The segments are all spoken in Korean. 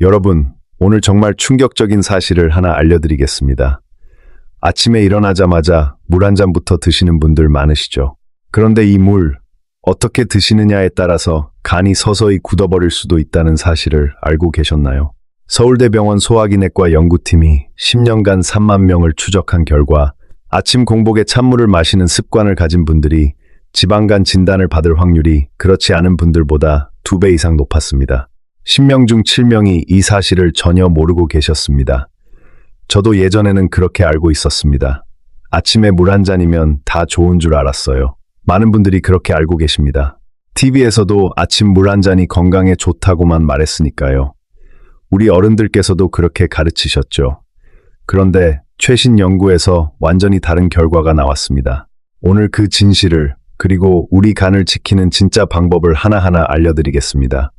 여러분, 오늘 정말 충격적인 사실을 하나 알려드리겠습니다. 아침에 일어나자마자 물 한 잔부터 드시는 분들 많으시죠? 그런데 이 물, 어떻게 드시느냐에 따라서 간이 서서히 굳어버릴 수도 있다는 사실을 알고 계셨나요? 서울대병원 소화기내과 연구팀이 10년간 3만 명을 추적한 결과 아침 공복에 찬물을 마시는 습관을 가진 분들이 지방간 진단을 받을 확률이 그렇지 않은 분들보다 2배 이상 높았습니다. 10명 중 7명이 이 사실을 전혀 모르고 계셨습니다. 저도 예전에는 그렇게 알고 있었습니다. 아침에 물 한 잔이면 다 좋은 줄 알았어요. 많은 분들이 그렇게 알고 계십니다. TV에서도 아침 물 한 잔이 건강에 좋다고만 말했으니까요. 우리 어른들께서도 그렇게 가르치셨죠. 그런데 최신 연구에서 완전히 다른 결과가 나왔습니다. 오늘 그 진실을 그리고 우리 간을 지키는 진짜 방법을 하나하나 알려드리겠습니다.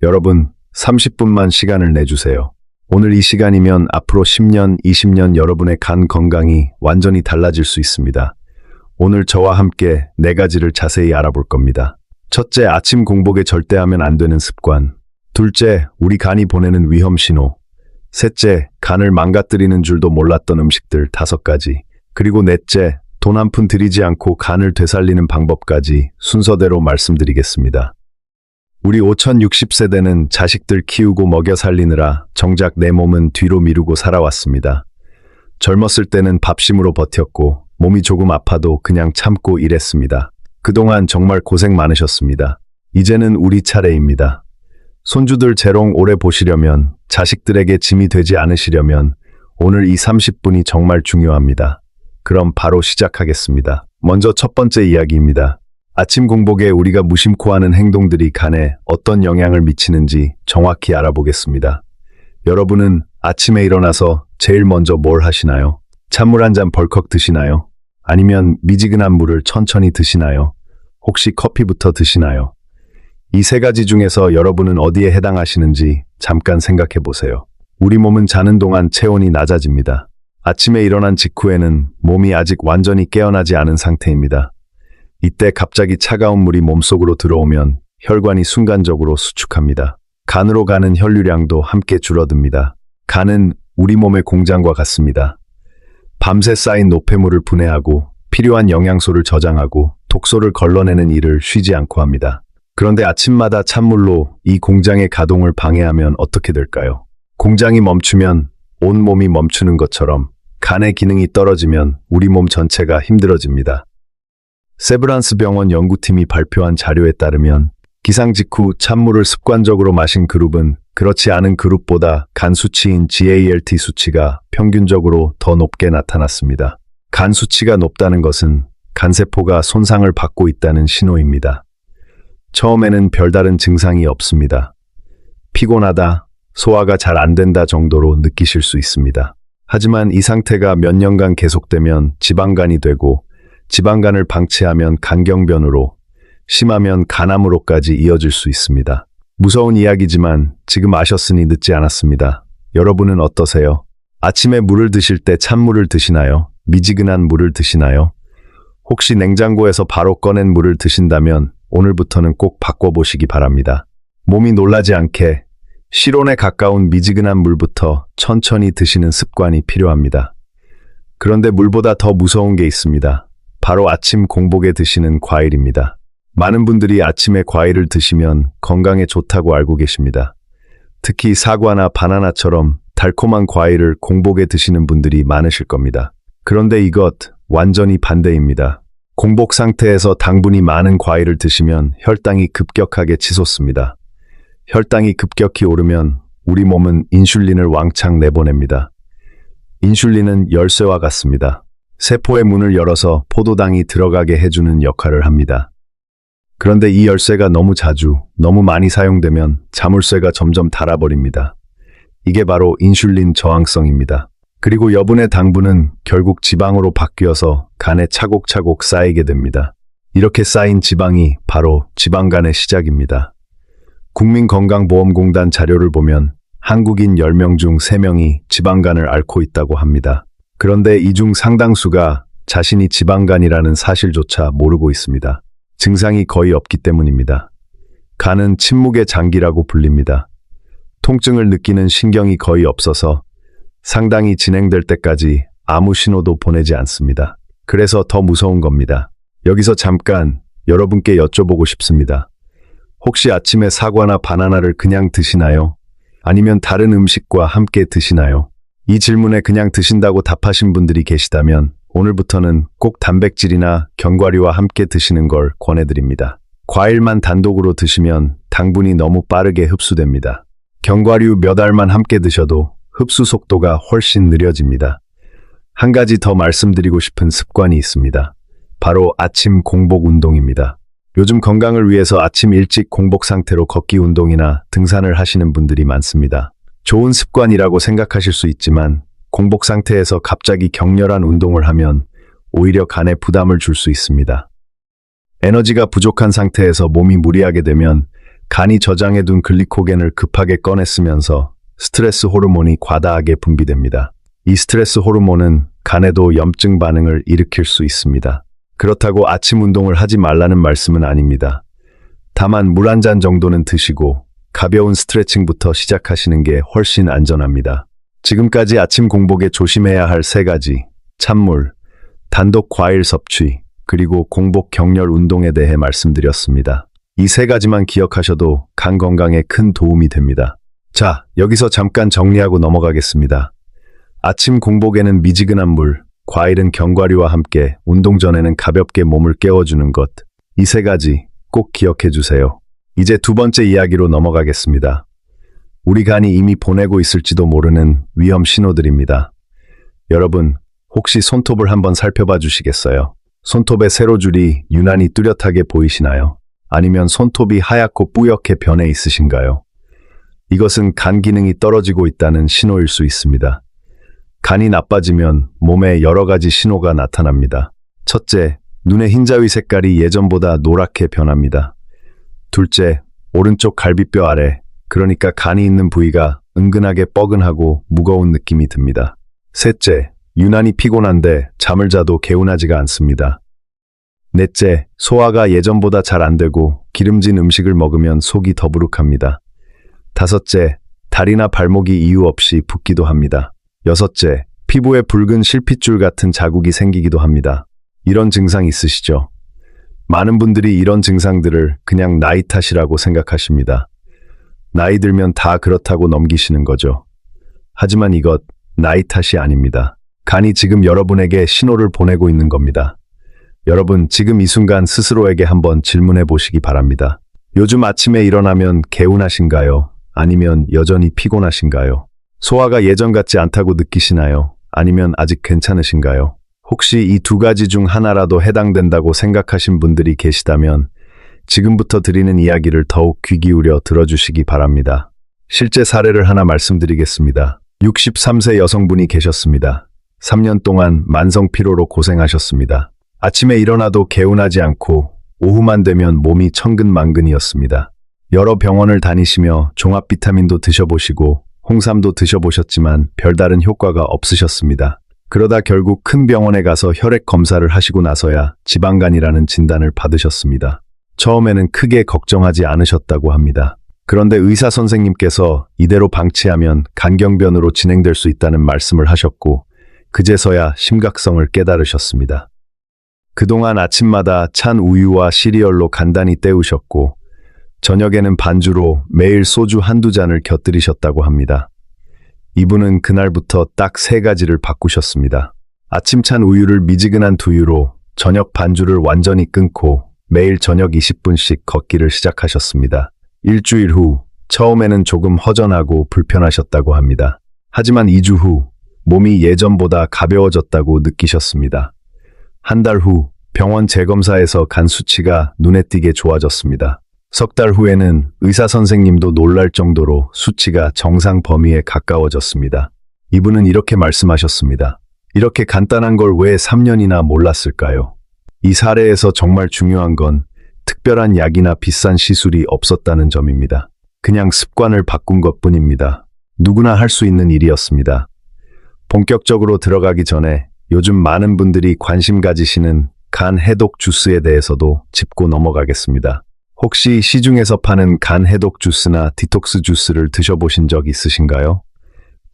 여러분, 30분만 시간을 내주세요. 오늘 이 시간이면 앞으로 10년, 20년 여러분의 간 건강이 완전히 달라질 수 있습니다. 오늘 저와 함께 4가지를 자세히 알아볼 겁니다. 첫째, 아침 공복에 절대 하면 안 되는 습관. 둘째, 우리 간이 보내는 위험 신호. 셋째, 간을 망가뜨리는 줄도 몰랐던 음식들 5가지. 그리고 넷째, 돈 한 푼 들이지 않고 간을 되살리는 방법까지 순서대로 말씀드리겠습니다. 우리 5060세대는 자식들 키우고 먹여 살리느라 정작 내 몸은 뒤로 미루고 살아왔습니다. 젊었을 때는 밥심으로 버텼고 몸이 조금 아파도 그냥 참고 일했습니다. 그동안 정말 고생 많으셨습니다. 이제는 우리 차례입니다. 손주들 재롱 오래 보시려면, 자식들에게 짐이 되지 않으시려면 오늘 이 30분이 정말 중요합니다. 그럼 바로 시작하겠습니다. 먼저 첫 번째 이야기입니다. 아침 공복에 우리가 무심코 하는 행동들이 간에 어떤 영향을 미치는지 정확히 알아보겠습니다. 여러분은 아침에 일어나서 제일 먼저 뭘 하시나요? 찬물 한 잔 벌컥 드시나요? 아니면 미지근한 물을 천천히 드시나요? 혹시 커피부터 드시나요? 이 3가지 중에서 여러분은 어디에 해당하시는지 잠깐 생각해 보세요. 우리 몸은 자는 동안 체온이 낮아집니다. 아침에 일어난 직후에는 몸이 아직 완전히 깨어나지 않은 상태입니다. 이때 갑자기 차가운 물이 몸속으로 들어오면 혈관이 순간적으로 수축합니다. 간으로 가는 혈류량도 함께 줄어듭니다. 간은 우리 몸의 공장과 같습니다. 밤새 쌓인 노폐물을 분해하고 필요한 영양소를 저장하고 독소를 걸러내는 일을 쉬지 않고 합니다. 그런데 아침마다 찬물로 이 공장의 가동을 방해하면 어떻게 될까요? 공장이 멈추면 온 몸이 멈추는 것처럼 간의 기능이 떨어지면 우리 몸 전체가 힘들어집니다. 세브란스 병원 연구팀이 발표한 자료에 따르면 기상 직후 찬물을 습관적으로 마신 그룹은 그렇지 않은 그룹보다 간 수치인 GALT 수치가 평균적으로 더 높게 나타났습니다. 간 수치가 높다는 것은 간세포가 손상을 받고 있다는 신호입니다. 처음에는 별다른 증상이 없습니다. 피곤하다, 소화가 잘 안 된다 정도로 느끼실 수 있습니다. 하지만 이 상태가 몇 년간 계속되면 지방간이 되고 지방간을 방치하면 간경변으로, 심하면 간암으로까지 이어질 수 있습니다. 무서운 이야기지만 지금 아셨으니 늦지 않았습니다. 여러분은 어떠세요? 아침에 물을 드실 때 찬물을 드시나요? 미지근한 물을 드시나요? 혹시 냉장고에서 바로 꺼낸 물을 드신다면 오늘부터는 꼭 바꿔보시기 바랍니다. 몸이 놀라지 않게 실온에 가까운 미지근한 물부터 천천히 드시는 습관이 필요합니다. 그런데 물보다 더 무서운 게 있습니다. 바로 아침 공복에 드시는 과일입니다. 많은 분들이 아침에 과일을 드시면 건강에 좋다고 알고 계십니다. 특히 사과나 바나나처럼 달콤한 과일을 공복에 드시는 분들이 많으실 겁니다. 그런데 이것 완전히 반대입니다. 공복 상태에서 당분이 많은 과일을 드시면 혈당이 급격하게 치솟습니다. 혈당이 급격히 오르면 우리 몸은 인슐린을 왕창 내보냅니다. 인슐린은 열쇠와 같습니다. 세포의 문을 열어서 포도당이 들어가게 해주는 역할을 합니다. 그런데 이 열쇠가 너무 자주, 너무 많이 사용되면 자물쇠가 점점 닳아버립니다. 이게 바로 인슐린 저항성입니다. 그리고 여분의 당분은 결국 지방으로 바뀌어서 간에 차곡차곡 쌓이게 됩니다. 이렇게 쌓인 지방이 바로 지방간의 시작입니다. 국민건강보험공단 자료를 보면 한국인 10명 중 3명이 지방간을 앓고 있다고 합니다. 그런데 이 중 상당수가 자신이 지방간이라는 사실조차 모르고 있습니다. 증상이 거의 없기 때문입니다. 간은 침묵의 장기라고 불립니다. 통증을 느끼는 신경이 거의 없어서 상당히 진행될 때까지 아무 신호도 보내지 않습니다. 그래서 더 무서운 겁니다. 여기서 잠깐 여러분께 여쭤보고 싶습니다. 혹시 아침에 사과나 바나나를 그냥 드시나요? 아니면 다른 음식과 함께 드시나요? 이 질문에 그냥 드신다고 답하신 분들이 계시다면 오늘부터는 꼭 단백질이나 견과류와 함께 드시는 걸 권해드립니다. 과일만 단독으로 드시면 당분이 너무 빠르게 흡수됩니다. 견과류 몇 알만 함께 드셔도 흡수 속도가 훨씬 느려집니다. 한 가지 더 말씀드리고 싶은 습관이 있습니다. 바로 아침 공복 운동입니다. 요즘 건강을 위해서 아침 일찍 공복 상태로 걷기 운동이나 등산을 하시는 분들이 많습니다. 좋은 습관이라고 생각하실 수 있지만 공복 상태에서 갑자기 격렬한 운동을 하면 오히려 간에 부담을 줄 수 있습니다. 에너지가 부족한 상태에서 몸이 무리하게 되면 간이 저장해둔 글리코겐을 급하게 꺼내 쓰면서 스트레스 호르몬이 과다하게 분비됩니다. 이 스트레스 호르몬은 간에도 염증 반응을 일으킬 수 있습니다. 그렇다고 아침 운동을 하지 말라는 말씀은 아닙니다. 다만 물 한 잔 정도는 드시고 가벼운 스트레칭부터 시작하시는 게 훨씬 안전합니다. 지금까지 아침 공복에 조심해야 할 3가지, 찬물, 단독 과일 섭취, 그리고 공복 격렬 운동에 대해 말씀드렸습니다. 이 3가지만 기억하셔도 간 건강에 큰 도움이 됩니다. 자, 여기서 잠깐 정리하고 넘어가겠습니다. 아침 공복에는 미지근한 물, 과일은 견과류와 함께 운동 전에는 가볍게 몸을 깨워주는 것. 이 3가지 꼭 기억해 주세요. 이제 2번째 이야기로 넘어가겠습니다. 우리 간이 이미 보내고 있을지도 모르는 위험 신호들입니다. 여러분, 혹시 손톱을 한번 살펴봐 주시겠어요? 손톱의 세로줄이 유난히 뚜렷하게 보이시나요? 아니면 손톱이 하얗고 뿌옇게 변해 있으신가요? 이것은 간 기능이 떨어지고 있다는 신호일 수 있습니다. 간이 나빠지면 몸에 여러 가지 신호가 나타납니다. 첫째, 눈의 흰자위 색깔이 예전보다 노랗게 변합니다. 둘째, 오른쪽 갈비뼈 아래, 그러니까 간이 있는 부위가 은근하게 뻐근하고 무거운 느낌이 듭니다. 셋째, 유난히 피곤한데 잠을 자도 개운하지가 않습니다. 넷째, 소화가 예전보다 잘 안 되고 기름진 음식을 먹으면 속이 더부룩합니다. 다섯째, 다리나 발목이 이유 없이 붓기도 합니다. 여섯째, 피부에 붉은 실핏줄 같은 자국이 생기기도 합니다. 이런 증상 있으시죠? 많은 분들이 이런 증상들을 그냥 나이 탓이라고 생각하십니다. 나이 들면 다 그렇다고 넘기시는 거죠. 하지만 이것 나이 탓이 아닙니다. 간이 지금 여러분에게 신호를 보내고 있는 겁니다. 여러분, 지금 이 순간 스스로에게 한번 질문해 보시기 바랍니다. 요즘 아침에 일어나면 개운하신가요? 아니면 여전히 피곤하신가요? 소화가 예전 같지 않다고 느끼시나요? 아니면 아직 괜찮으신가요? 혹시 이 2가지 중 하나라도 해당된다고 생각하신 분들이 계시다면 지금부터 드리는 이야기를 더욱 귀 기울여 들어주시기 바랍니다. 실제 사례를 하나 말씀드리겠습니다. 63세 여성분이 계셨습니다. 3년 동안 만성 피로로 고생하셨습니다. 아침에 일어나도 개운하지 않고 오후만 되면 몸이 천근만근이었습니다. 여러 병원을 다니시며 종합 비타민도 드셔보시고 홍삼도 드셔보셨지만 별다른 효과가 없으셨습니다. 그러다 결국 큰 병원에 가서 혈액 검사를 하시고 나서야 지방간이라는 진단을 받으셨습니다. 처음에는 크게 걱정하지 않으셨다고 합니다. 그런데 의사 선생님께서 이대로 방치하면 간경변으로 진행될 수 있다는 말씀을 하셨고 그제서야 심각성을 깨달으셨습니다. 그동안 아침마다 찬 우유와 시리얼로 간단히 때우셨고 저녁에는 반주로 매일 소주 한두 잔을 곁들이셨다고 합니다. 이분은 그날부터 딱 3가지를 바꾸셨습니다. 아침 찬 우유를 미지근한 두유로, 저녁 반주를 완전히 끊고 매일 저녁 20분씩 걷기를 시작하셨습니다. 일주일 후 처음에는 조금 허전하고 불편하셨다고 합니다. 하지만 2주 후 몸이 예전보다 가벼워졌다고 느끼셨습니다. 한 달 후 병원 재검사에서 간 수치가 눈에 띄게 좋아졌습니다. 석 달 후에는 의사 선생님도 놀랄 정도로 수치가 정상 범위에 가까워졌습니다. 이분은 이렇게 말씀하셨습니다. 이렇게 간단한 걸 왜 3년이나 몰랐을까요? 이 사례에서 정말 중요한 건 특별한 약이나 비싼 시술이 없었다는 점입니다. 그냥 습관을 바꾼 것뿐입니다. 누구나 할 수 있는 일이었습니다. 본격적으로 들어가기 전에 요즘 많은 분들이 관심 가지시는 간 해독 주스에 대해서도 짚고 넘어가겠습니다. 혹시 시중에서 파는 간 해독 주스나 디톡스 주스를 드셔보신 적 있으신가요?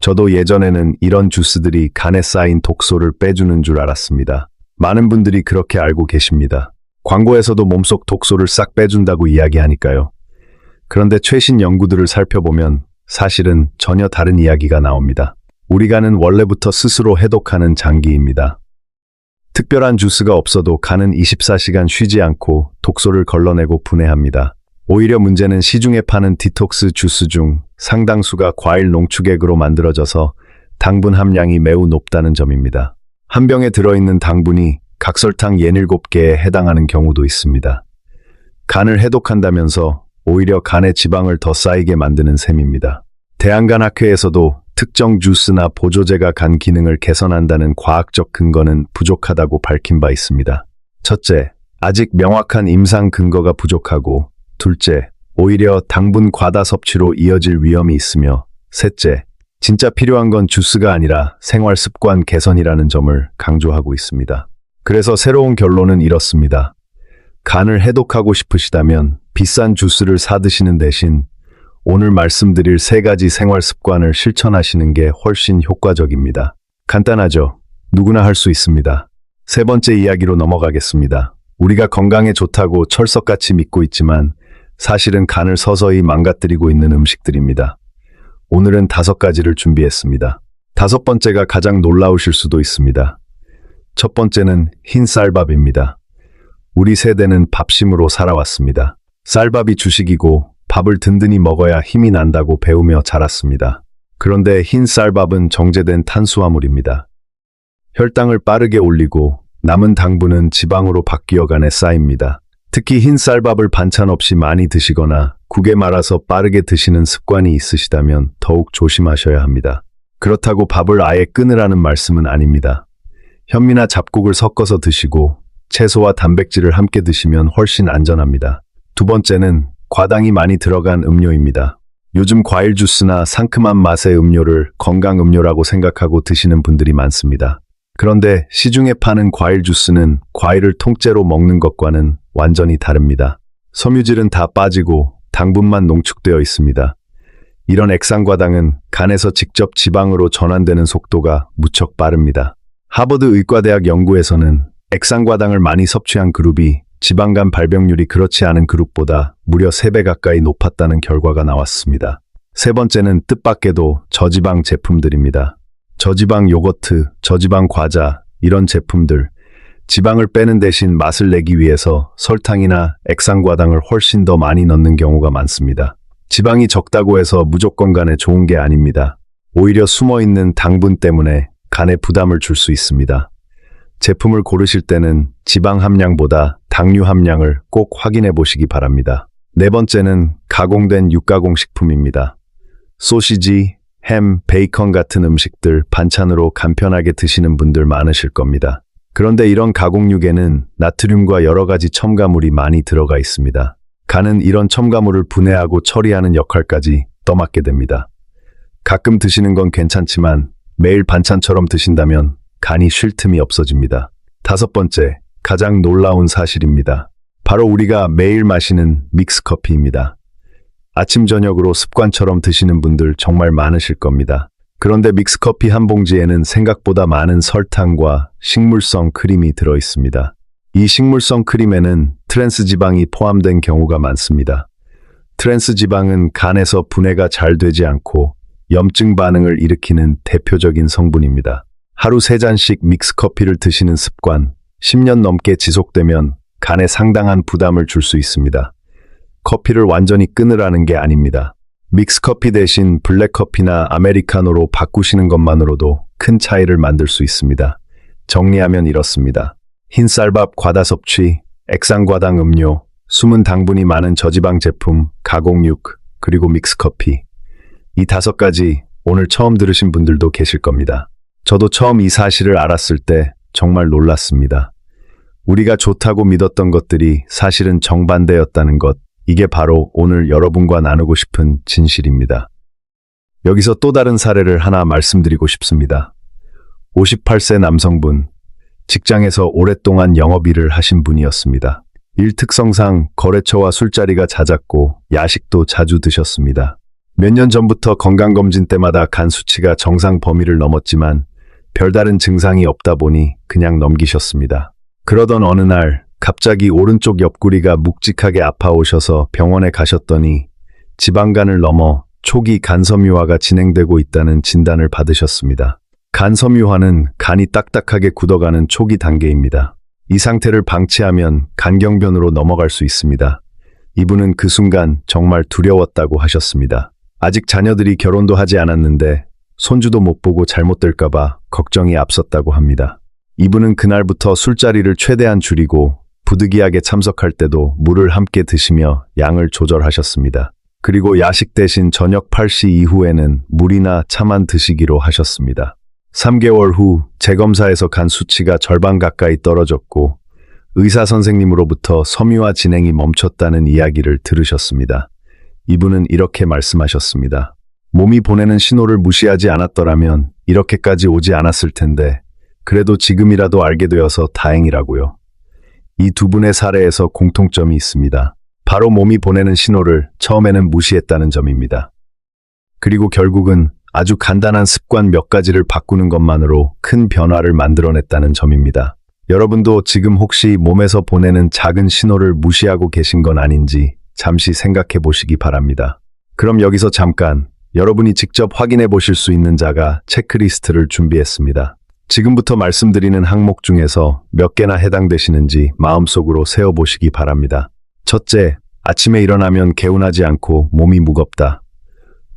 저도 예전에는 이런 주스들이 간에 쌓인 독소를 빼주는 줄 알았습니다. 많은 분들이 그렇게 알고 계십니다. 광고에서도 몸속 독소를 싹 빼준다고 이야기하니까요. 그런데 최신 연구들을 살펴보면 사실은 전혀 다른 이야기가 나옵니다. 우리 간은 원래부터 스스로 해독하는 장기입니다. 특별한 주스가 없어도 간은 24시간 쉬지 않고 독소를 걸러내고 분해합니다. 오히려 문제는 시중에 파는 디톡스 주스 중 상당수가 과일 농축액으로 만들어져서 당분 함량이 매우 높다는 점입니다. 한 병에 들어있는 당분이 각설탕 67개에 해당하는 경우도 있습니다. 간을 해독한다면서 오히려 간에 지방을 더 쌓이게 만드는 셈입니다. 대한간학회에서도 특정 주스나 보조제가 간 기능을 개선한다는 과학적 근거는 부족하다고 밝힌 바 있습니다. 첫째, 아직 명확한 임상 근거가 부족하고, 둘째, 오히려 당분 과다 섭취로 이어질 위험이 있으며, 셋째, 진짜 필요한 건 주스가 아니라 생활 습관 개선이라는 점을 강조하고 있습니다. 그래서 새로운 결론은 이렇습니다. 간을 해독하고 싶으시다면 비싼 주스를 사 드시는 대신 오늘 말씀드릴 3가지 생활 습관을 실천하시는 게 훨씬 효과적입니다. 간단하죠? 누구나 할 수 있습니다. 세 번째 이야기로 넘어가겠습니다. 우리가 건강에 좋다고 철석같이 믿고 있지만 사실은 간을 서서히 망가뜨리고 있는 음식들입니다. 오늘은 5가지를 준비했습니다. 5번째가 가장 놀라우실 수도 있습니다. 첫 번째는 흰 쌀밥입니다. 우리 세대는 밥심으로 살아왔습니다. 쌀밥이 주식이고 밥을 든든히 먹어야 힘이 난다고 배우며 자랐습니다. 그런데 흰 쌀밥은 정제된 탄수화물입니다. 혈당을 빠르게 올리고 남은 당분은 지방으로 바뀌어 간에 쌓입니다. 특히 흰 쌀밥을 반찬 없이 많이 드시거나 국에 말아서 빠르게 드시는 습관이 있으시다면 더욱 조심하셔야 합니다. 그렇다고 밥을 아예 끊으라는 말씀은 아닙니다. 현미나 잡곡을 섞어서 드시고 채소와 단백질을 함께 드시면 훨씬 안전합니다. 두 번째는 과당이 많이 들어간 음료입니다. 요즘 과일 주스나 상큼한 맛의 음료를 건강 음료라고 생각하고 드시는 분들이 많습니다. 그런데 시중에 파는 과일 주스는 과일을 통째로 먹는 것과는 완전히 다릅니다. 섬유질은 다 빠지고 당분만 농축되어 있습니다. 이런 액상과당은 간에서 직접 지방으로 전환되는 속도가 무척 빠릅니다. 하버드 의과대학 연구에서는 액상과당을 많이 섭취한 그룹이 지방간 발병률이 그렇지 않은 그룹보다 무려 3배 가까이 높았다는 결과가 나왔습니다. 세 번째는 뜻밖에도 저지방 제품들입니다. 저지방 요거트, 저지방 과자, 이런 제품들, 지방을 빼는 대신 맛을 내기 위해서 설탕이나 액상과당을 훨씬 더 많이 넣는 경우가 많습니다. 지방이 적다고 해서 무조건 간에 좋은 게 아닙니다. 오히려 숨어있는 당분 때문에 간에 부담을 줄 수 있습니다. 제품을 고르실 때는 지방 함량보다 당류 함량을 꼭 확인해 보시기 바랍니다. 네 번째는 가공된 육가공 식품입니다. 소시지, 햄, 베이컨 같은 음식들 반찬으로 간편하게 드시는 분들 많으실 겁니다. 그런데 이런 가공육에는 나트륨과 여러 가지 첨가물이 많이 들어가 있습니다. 간은 이런 첨가물을 분해하고 처리하는 역할까지 떠맡게 됩니다. 가끔 드시는 건 괜찮지만 매일 반찬처럼 드신다면 간이 쉴 틈이 없어집니다. 5번째, 가장 놀라운 사실입니다. 바로 우리가 매일 마시는 믹스커피입니다. 아침 저녁으로 습관처럼 드시는 분들 정말 많으실 겁니다. 그런데 믹스커피 한 봉지에는 생각보다 많은 설탕과 식물성 크림이 들어 있습니다. 이 식물성 크림에는 트랜스 지방이 포함된 경우가 많습니다. 트랜스 지방은 간에서 분해가 잘 되지 않고 염증 반응을 일으키는 대표적인 성분입니다. 하루 3잔씩 믹스커피를 드시는 습관, 10년 넘게 지속되면 간에 상당한 부담을 줄 수 있습니다. 커피를 완전히 끊으라는 게 아닙니다. 믹스커피 대신 블랙커피나 아메리카노로 바꾸시는 것만으로도 큰 차이를 만들 수 있습니다. 정리하면 이렇습니다. 흰쌀밥 과다 섭취, 액상과당 음료, 숨은 당분이 많은 저지방 제품, 가공육, 그리고 믹스커피. 이 5가지 오늘 처음 들으신 분들도 계실 겁니다. 저도 처음 이 사실을 알았을 때 정말 놀랐습니다. 우리가 좋다고 믿었던 것들이 사실은 정반대였다는 것, 이게 바로 오늘 여러분과 나누고 싶은 진실입니다. 여기서 또 다른 사례를 하나 말씀드리고 싶습니다. 58세 남성분, 직장에서 오랫동안 영업일을 하신 분이었습니다. 일 특성상 거래처와 술자리가 잦았고 야식도 자주 드셨습니다. 몇 년 전부터 건강검진 때마다 간 수치가 정상 범위를 넘었지만 별다른 증상이 없다 보니 그냥 넘기셨습니다. 그러던 어느 날 갑자기 오른쪽 옆구리가 묵직하게 아파오셔서 병원에 가셨더니 지방간을 넘어 초기 간섬유화가 진행되고 있다는 진단을 받으셨습니다. 간섬유화는 간이 딱딱하게 굳어가는 초기 단계입니다. 이 상태를 방치하면 간경변으로 넘어갈 수 있습니다. 이분은 그 순간 정말 두려웠다고 하셨습니다. 아직 자녀들이 결혼도 하지 않았는데 손주도 못 보고 잘못될까봐 걱정이 앞섰다고 합니다. 이분은 그날부터 술자리를 최대한 줄이고 부득이하게 참석할 때도 물을 함께 드시며 양을 조절하셨습니다. 그리고 야식 대신 저녁 8시 이후에는 물이나 차만 드시기로 하셨습니다. 3개월 후 재검사에서 간 수치가 절반 가까이 떨어졌고 의사 선생님으로부터 섬유화 진행이 멈췄다는 이야기를 들으셨습니다. 이분은 이렇게 말씀하셨습니다. 몸이 보내는 신호를 무시하지 않았더라면 이렇게까지 오지 않았을 텐데 그래도 지금이라도 알게 되어서 다행이라고요. 이 두 분의 사례에서 공통점이 있습니다. 바로 몸이 보내는 신호를 처음에는 무시했다는 점입니다. 그리고 결국은 아주 간단한 습관 몇 가지를 바꾸는 것만으로 큰 변화를 만들어냈다는 점입니다. 여러분도 지금 혹시 몸에서 보내는 작은 신호를 무시하고 계신 건 아닌지 잠시 생각해 보시기 바랍니다. 그럼 여기서 잠깐 여러분이 직접 확인해 보실 수 있는 자가 체크리스트를 준비했습니다. 지금부터 말씀드리는 항목 중에서 몇 개나 해당되시는지 마음속으로 세어보시기 바랍니다. 첫째, 아침에 일어나면 개운하지 않고 몸이 무겁다.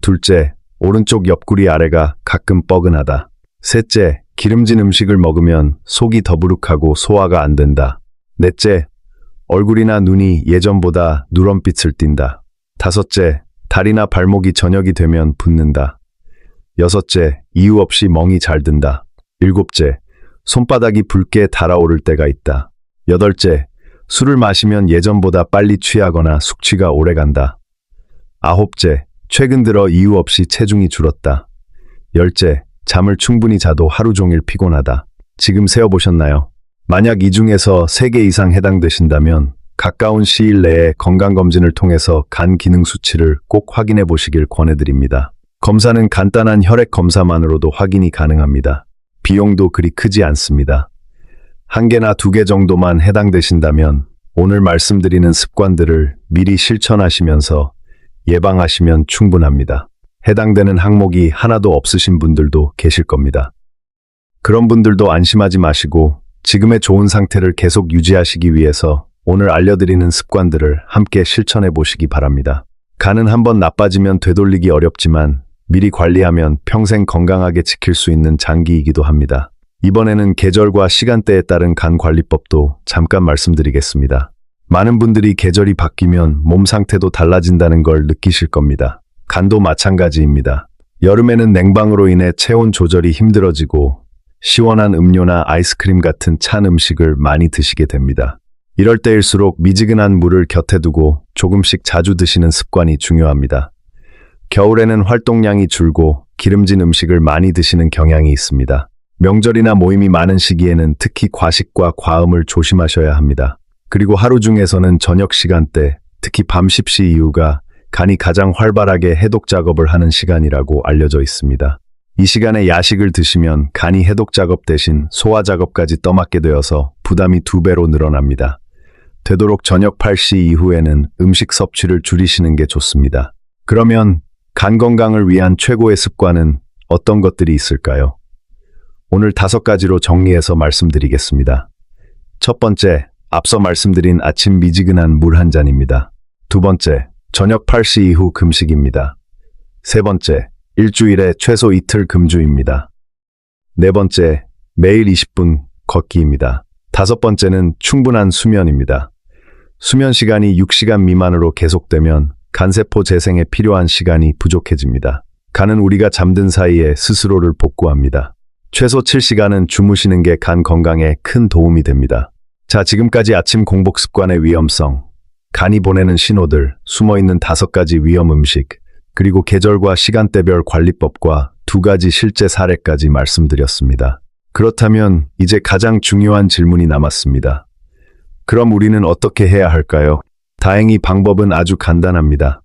둘째, 오른쪽 옆구리 아래가 가끔 뻐근하다. 셋째, 기름진 음식을 먹으면 속이 더부룩하고 소화가 안 된다. 넷째, 얼굴이나 눈이 예전보다 누런빛을 띈다. 다섯째, 다리나 발목이 저녁이 되면 붓는다. 여섯째, 이유 없이 멍이 잘 든다. 일곱째, 손바닥이 붉게 달아오를 때가 있다. 여덟째, 술을 마시면 예전보다 빨리 취하거나 숙취가 오래간다. 아홉째, 최근 들어 이유 없이 체중이 줄었다. 열째, 잠을 충분히 자도 하루 종일 피곤하다. 지금 세어보셨나요? 만약 이 중에서 3개 이상 해당되신다면 가까운 시일 내에 건강검진을 통해서 간 기능 수치를 꼭 확인해 보시길 권해드립니다. 검사는 간단한 혈액 검사만으로도 확인이 가능합니다. 비용도 그리 크지 않습니다. 1개나 2개 정도만 해당되신다면 오늘 말씀드리는 습관들을 미리 실천하시면서 예방하시면 충분합니다. 해당되는 항목이 하나도 없으신 분들도 계실 겁니다. 그런 분들도 안심하지 마시고 지금의 좋은 상태를 계속 유지하시기 위해서 오늘 알려드리는 습관들을 함께 실천해 보시기 바랍니다. 간은 한번 나빠지면 되돌리기 어렵지만 미리 관리하면 평생 건강하게 지킬 수 있는 장기이기도 합니다. 이번에는 계절과 시간대에 따른 간 관리법도 잠깐 말씀드리겠습니다. 많은 분들이 계절이 바뀌면 몸 상태도 달라진다는 걸 느끼실 겁니다. 간도 마찬가지입니다. 여름에는 냉방으로 인해 체온 조절이 힘들어지고 시원한 음료나 아이스크림 같은 찬 음식을 많이 드시게 됩니다. 이럴 때일수록 미지근한 물을 곁에 두고 조금씩 자주 드시는 습관이 중요합니다. 겨울에는 활동량이 줄고 기름진 음식을 많이 드시는 경향이 있습니다. 명절이나 모임이 많은 시기에는 특히 과식과 과음을 조심하셔야 합니다. 그리고 하루 중에서는 저녁 시간대, 특히 밤 10시 이후가 간이 가장 활발하게 해독 작업을 하는 시간이라고 알려져 있습니다. 이 시간에 야식을 드시면 간이 해독 작업 대신 소화 작업까지 떠맡게 되어서 부담이 2배로 늘어납니다. 되도록 저녁 8시 이후에는 음식 섭취를 줄이시는 게 좋습니다. 그러면 간 건강을 위한 최고의 습관은 어떤 것들이 있을까요? 오늘 5가지로 정리해서 말씀드리겠습니다. 첫 번째, 앞서 말씀드린 아침 미지근한 물 한 잔입니다. 두 번째, 저녁 8시 이후 금식입니다. 세 번째, 일주일에 최소 이틀 금주입니다. 네 번째, 매일 20분 걷기입니다. 다섯 번째는 충분한 수면입니다. 수면 시간이 6시간 미만으로 계속되면 간세포 재생에 필요한 시간이 부족해집니다. 간은 우리가 잠든 사이에 스스로를 복구합니다. 최소 7시간은 주무시는 게 간 건강에 큰 도움이 됩니다. 자, 지금까지 아침 공복 습관의 위험성, 간이 보내는 신호들, 숨어있는 5가지 위험 음식, 그리고 계절과 시간대별 관리법과 2가지 실제 사례까지 말씀드렸습니다. 그렇다면 이제 가장 중요한 질문이 남았습니다. 그럼 우리는 어떻게 해야 할까요? 다행히 방법은 아주 간단합니다.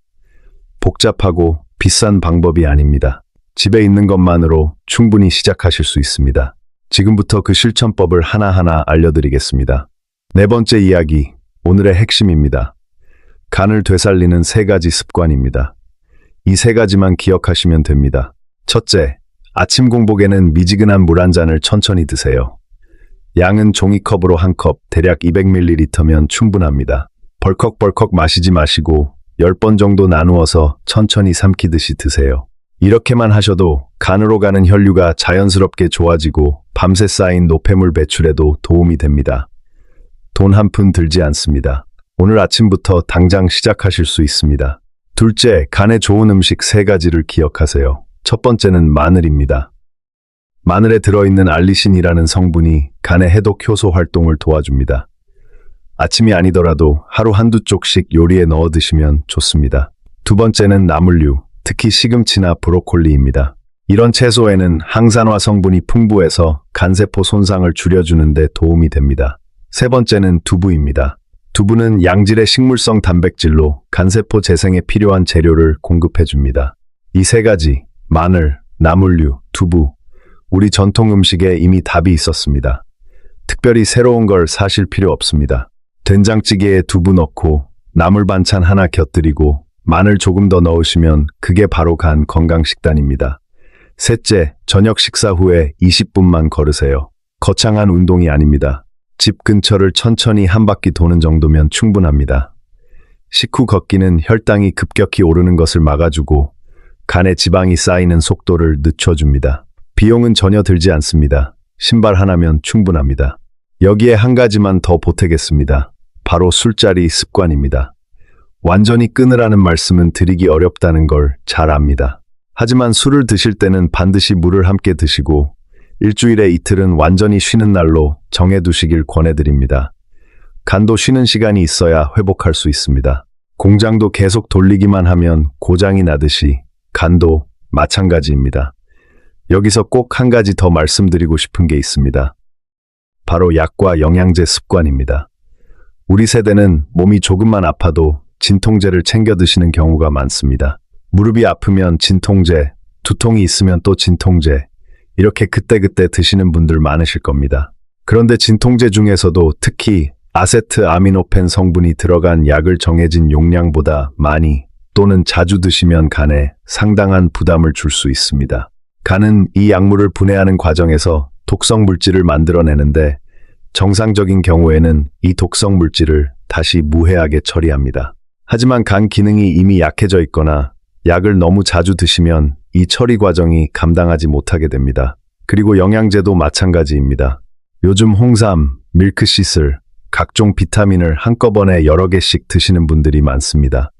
복잡하고 비싼 방법이 아닙니다. 집에 있는 것만으로 충분히 시작하실 수 있습니다. 지금부터 그 실천법을 하나하나 알려드리겠습니다. 네 번째 이야기, 오늘의 핵심입니다. 간을 되살리는 3가지 습관입니다. 이 3가지만 기억하시면 됩니다. 첫째, 아침 공복에는 미지근한 물 한 잔을 천천히 드세요. 양은 종이컵으로 1컵, 대략 200ml면 충분합니다. 벌컥벌컥 마시지 마시고 10번 정도 나누어서 천천히 삼키듯이 드세요. 이렇게만 하셔도 간으로 가는 혈류가 자연스럽게 좋아지고 밤새 쌓인 노폐물 배출에도 도움이 됩니다. 돈 한 푼 들지 않습니다. 오늘 아침부터 당장 시작하실 수 있습니다. 둘째, 간에 좋은 음식 3가지를 기억하세요. 첫 번째는 마늘입니다. 마늘에 들어있는 알리신이라는 성분이 간의 해독 효소 활동을 도와줍니다. 아침이 아니더라도 하루 한두 쪽씩 요리에 넣어 드시면 좋습니다. 두 번째는 나물류, 특히 시금치나 브로콜리입니다. 이런 채소에는 항산화 성분이 풍부해서 간세포 손상을 줄여주는 데 도움이 됩니다. 세 번째는 두부입니다. 두부는 양질의 식물성 단백질로 간세포 재생에 필요한 재료를 공급해줍니다. 이 3가지, 마늘, 나물류, 두부, 우리 전통 음식에 이미 답이 있었습니다. 특별히 새로운 걸 사실 필요 없습니다. 된장찌개에 두부 넣고 나물 반찬 하나 곁들이고 마늘 조금 더 넣으시면 그게 바로 간 건강식단입니다. 셋째, 저녁 식사 후에 20분만 걸으세요. 거창한 운동이 아닙니다. 집 근처를 천천히 한 바퀴 도는 정도면 충분합니다. 식후 걷기는 혈당이 급격히 오르는 것을 막아주고 간에 지방이 쌓이는 속도를 늦춰줍니다. 비용은 전혀 들지 않습니다. 신발 하나면 충분합니다. 여기에 한 가지만 더 보태겠습니다. 바로 술자리 습관입니다. 완전히 끊으라는 말씀은 드리기 어렵다는 걸 잘 압니다. 하지만 술을 드실 때는 반드시 물을 함께 드시고 일주일에 이틀은 완전히 쉬는 날로 정해두시길 권해드립니다. 간도 쉬는 시간이 있어야 회복할 수 있습니다. 공장도 계속 돌리기만 하면 고장이 나듯이 간도 마찬가지입니다. 여기서 꼭 한 가지 더 말씀드리고 싶은 게 있습니다. 바로 약과 영양제 습관입니다. 우리 세대는 몸이 조금만 아파도 진통제를 챙겨 드시는 경우가 많습니다. 무릎이 아프면 진통제, 두통이 있으면 또 진통제, 이렇게 그때그때 드시는 분들 많으실 겁니다. 그런데 진통제 중에서도 특히 아세트아미노펜 성분이 들어간 약을 정해진 용량보다 많이 또는 자주 드시면 간에 상당한 부담을 줄 수 있습니다. 간은 이 약물을 분해하는 과정에서 독성 물질을 만들어내는데 정상적인 경우에는 이 독성 물질을 다시 무해하게 처리합니다. 하지만 간 기능이 이미 약해져 있거나 약을 너무 자주 드시면 이 처리 과정이 감당하지 못하게 됩니다. 그리고 영양제도 마찬가지입니다. 요즘 홍삼, 밀크시슬, 각종 비타민을 한꺼번에 여러 개씩 드시는 분들이 많습니다.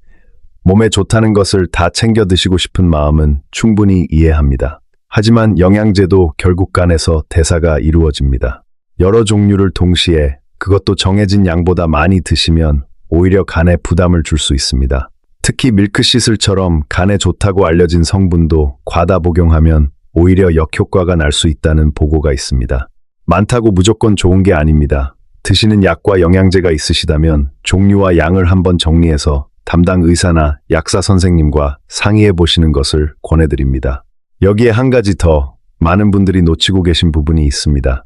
몸에 좋다는 것을 다 챙겨 드시고 싶은 마음은 충분히 이해합니다. 하지만 영양제도 결국 간에서 대사가 이루어집니다. 여러 종류를 동시에 그것도 정해진 양보다 많이 드시면 오히려 간에 부담을 줄 수 있습니다. 특히 밀크시슬처럼 간에 좋다고 알려진 성분도 과다 복용하면 오히려 역효과가 날 수 있다는 보고가 있습니다. 많다고 무조건 좋은 게 아닙니다. 드시는 약과 영양제가 있으시다면 종류와 양을 한번 정리해서 담당 의사나 약사 선생님과 상의해 보시는 것을 권해드립니다. 여기에 한 가지 더 많은 분들이 놓치고 계신 부분이 있습니다.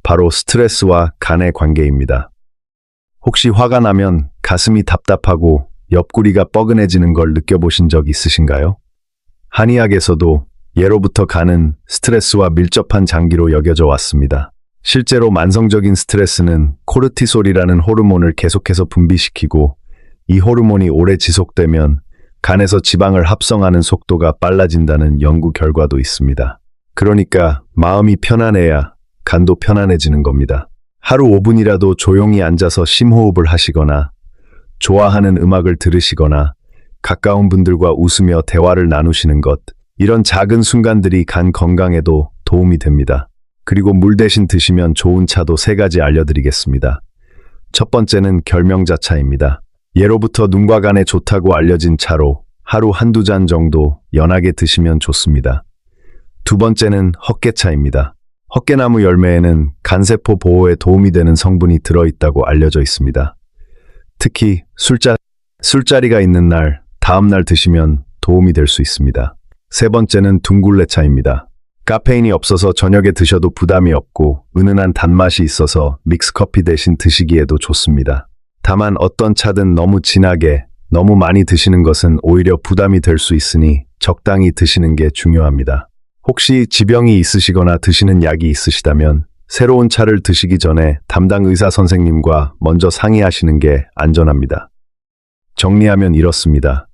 바로 스트레스와 간의 관계입니다. 혹시 화가 나면 가슴이 답답하고 옆구리가 뻐근해지는 걸 느껴보신 적 있으신가요? 한의학에서도 예로부터 간은 스트레스와 밀접한 장기로 여겨져 왔습니다. 실제로 만성적인 스트레스는 코르티솔이라는 호르몬을 계속해서 분비시키고 이 호르몬이 오래 지속되면 간에서 지방을 합성하는 속도가 빨라진다는 연구 결과도 있습니다. 그러니까 마음이 편안해야 간도 편안해지는 겁니다. 하루 5분이라도 조용히 앉아서 심호흡을 하시거나 좋아하는 음악을 들으시거나 가까운 분들과 웃으며 대화를 나누시는 것, 이런 작은 순간들이 간 건강에도 도움이 됩니다. 그리고 물 대신 드시면 좋은 차도 3가지 알려드리겠습니다. 첫 번째는 결명자차입니다. 예로부터 눈과 간에 좋다고 알려진 차로 하루 한두 잔 정도 연하게 드시면 좋습니다. 두 번째는 헛개차입니다. 헛개나무 열매에는 간세포 보호에 도움이 되는 성분이 들어있다고 알려져 있습니다. 특히 술자리가 있는 날, 다음 날 드시면 도움이 될 수 있습니다. 세 번째는 둥굴레차입니다. 카페인이 없어서 저녁에 드셔도 부담이 없고 은은한 단맛이 있어서 믹스커피 대신 드시기에도 좋습니다. 다만 어떤 차든 너무 진하게, 너무 많이 드시는 것은 오히려 부담이 될 수 있으니 적당히 드시는 게 중요합니다. 혹시 지병이 있으시거나 드시는 약이 있으시다면 새로운 차를 드시기 전에 담당 의사 선생님과 먼저 상의하시는 게 안전합니다. 정리하면 이렇습니다.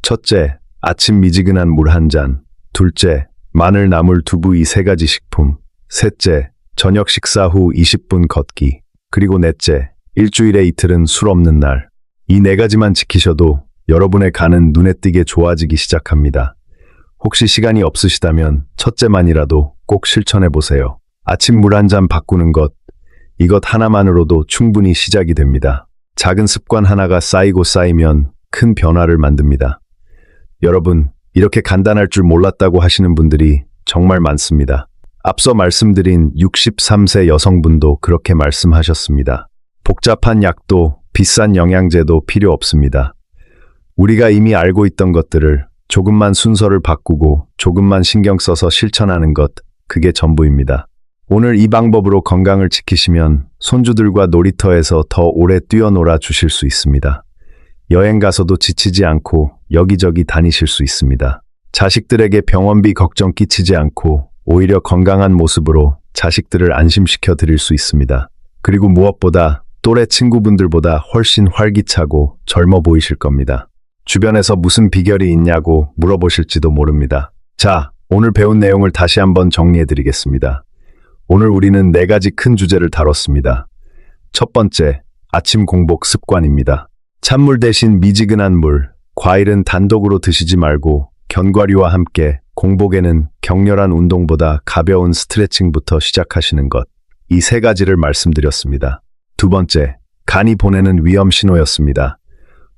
첫째, 아침 미지근한 물 한 잔. 둘째, 마늘, 나물, 두부 이 세 가지 식품. 셋째, 저녁 식사 후 20분 걷기. 그리고 넷째, 일주일에 이틀은 술 없는 날. 이 네 가지만 지키셔도 여러분의 간은 눈에 띄게 좋아지기 시작합니다. 혹시 시간이 없으시다면 첫째만이라도 꼭 실천해 보세요. 아침 물 한 잔 바꾸는 것, 이것 하나만으로도 충분히 시작이 됩니다. 작은 습관 하나가 쌓이고 쌓이면 큰 변화를 만듭니다. 여러분, 이렇게 간단할 줄 몰랐다고 하시는 분들이 정말 많습니다. 앞서 말씀드린 63세 여성분도 그렇게 말씀하셨습니다. 복잡한 약도 비싼 영양제도 필요 없습니다. 우리가 이미 알고 있던 것들을 조금만 순서를 바꾸고 조금만 신경 써서 실천하는 것, 그게 전부입니다. 오늘 이 방법으로 건강을 지키시면 손주들과 놀이터에서 더 오래 뛰어놀아 주실 수 있습니다. 여행 가서도 지치지 않고 여기저기 다니실 수 있습니다. 자식들에게 병원비 걱정 끼치지 않고 오히려 건강한 모습으로 자식들을 안심시켜 드릴 수 있습니다. 그리고 무엇보다 또래 친구분들보다 훨씬 활기차고 젊어 보이실 겁니다. 주변에서 무슨 비결이 있냐고 물어보실지도 모릅니다. 자, 오늘 배운 내용을 다시 한번 정리해 드리겠습니다. 오늘 우리는 네 가지 큰 주제를 다뤘습니다. 첫 번째, 아침 공복 습관입니다. 찬물 대신 미지근한 물, 과일은 단독으로 드시지 말고 견과류와 함께 공복에는 격렬한 운동보다 가벼운 스트레칭부터 시작하시는 것. 이 세 가지를 말씀드렸습니다. 두 번째, 간이 보내는 위험 신호였습니다.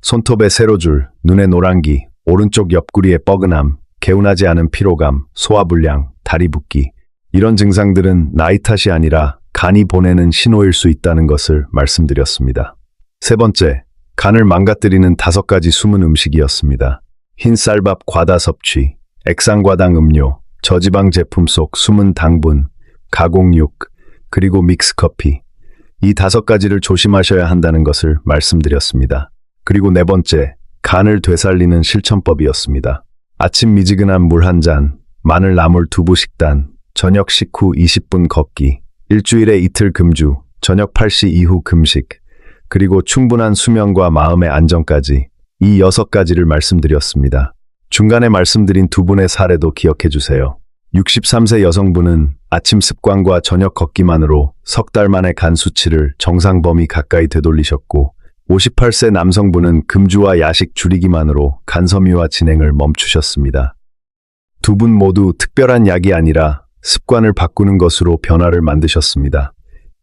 손톱에 세로줄, 눈에 노란기, 오른쪽 옆구리에 뻐근함, 개운하지 않은 피로감, 소화불량, 다리 붓기. 이런 증상들은 나이 탓이 아니라 간이 보내는 신호일 수 있다는 것을 말씀드렸습니다. 세 번째, 간을 망가뜨리는 5가지 숨은 음식이었습니다. 흰 쌀밥 과다 섭취, 액상과당 음료, 저지방 제품 속 숨은 당분, 가공육, 그리고 믹스커피. 이 5가지를 조심하셔야 한다는 것을 말씀드렸습니다. 그리고 네 번째, 간을 되살리는 실천법이었습니다. 아침 미지근한 물 한 잔, 마늘, 나물, 두부 식단, 저녁 식후 20분 걷기, 일주일에 이틀 금주, 저녁 8시 이후 금식, 그리고 충분한 수면과 마음의 안정까지 이 6가지를 말씀드렸습니다. 중간에 말씀드린 두 분의 사례도 기억해 주세요. 63세 여성분은 아침 습관과 저녁 걷기만으로 석 달 만에 간 수치를 정상 범위 가까이 되돌리셨고 58세 남성분은 금주와 야식 줄이기만으로 간섬유화 진행을 멈추셨습니다. 두 분 모두 특별한 약이 아니라 습관을 바꾸는 것으로 변화를 만드셨습니다.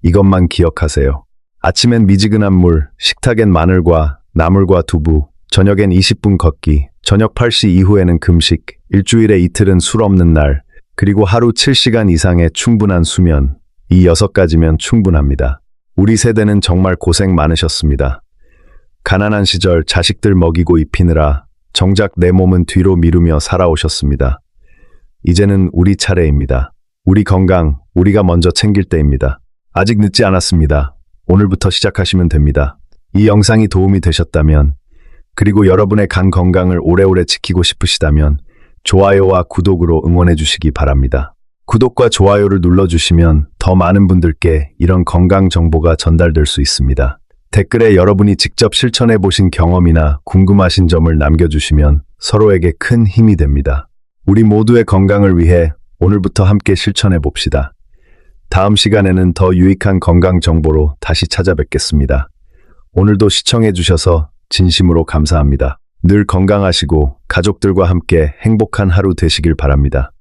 이것만 기억하세요. 아침엔 미지근한 물, 식탁엔 마늘과 나물과 두부, 저녁엔 20분 걷기, 저녁 8시 이후에는 금식, 일주일에 이틀은 술 없는 날, 그리고 하루 7시간 이상의 충분한 수면, 이 6가지면 충분합니다. 우리 세대는 정말 고생 많으셨습니다. 가난한 시절 자식들 먹이고 입히느라 정작 내 몸은 뒤로 미루며 살아오셨습니다. 이제는 우리 차례입니다. 우리 건강, 우리가 먼저 챙길 때입니다. 아직 늦지 않았습니다. 오늘부터 시작하시면 됩니다. 이 영상이 도움이 되셨다면, 그리고 여러분의 간 건강을 오래오래 지키고 싶으시다면 좋아요와 구독으로 응원해 주시기 바랍니다. 구독과 좋아요를 눌러주시면 더 많은 분들께 이런 건강 정보가 전달될 수 있습니다. 댓글에 여러분이 직접 실천해 보신 경험이나 궁금하신 점을 남겨주시면 서로에게 큰 힘이 됩니다. 우리 모두의 건강을 위해 오늘부터 함께 실천해 봅시다. 다음 시간에는 더 유익한 건강 정보로 다시 찾아뵙겠습니다. 오늘도 시청해 주셔서 진심으로 감사합니다. 늘 건강하시고 가족들과 함께 행복한 하루 되시길 바랍니다.